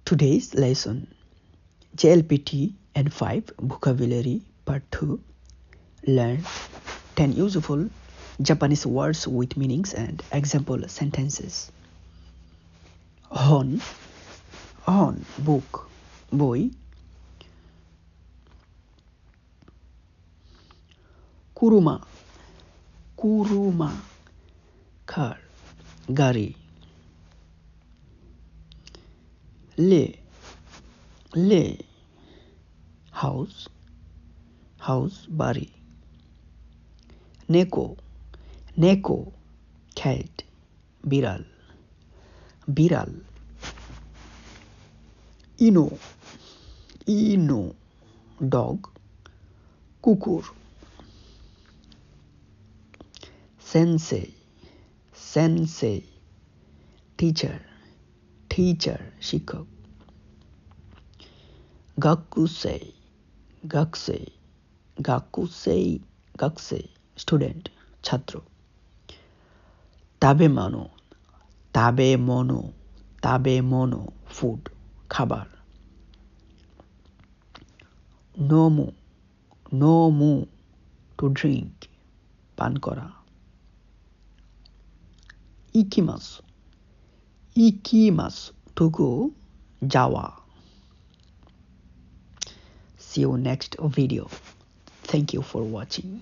Today's lesson, JLPT and 5 Vocabulary Part 2. Learn 10 useful Japanese words with meanings and example sentences. Hon, book, boy. Kuruma, car, gari. Le, house, bari. Neko, cat, biral. Ino, dog, kukur. Sensei, teacher, শিক্ষক. gakusei, student, ছাত্র. tabemono, food, খাবার. nomu, to drink, পান করা. ikimasu, to go, যাওয়া. See you next video. Thank you for watching.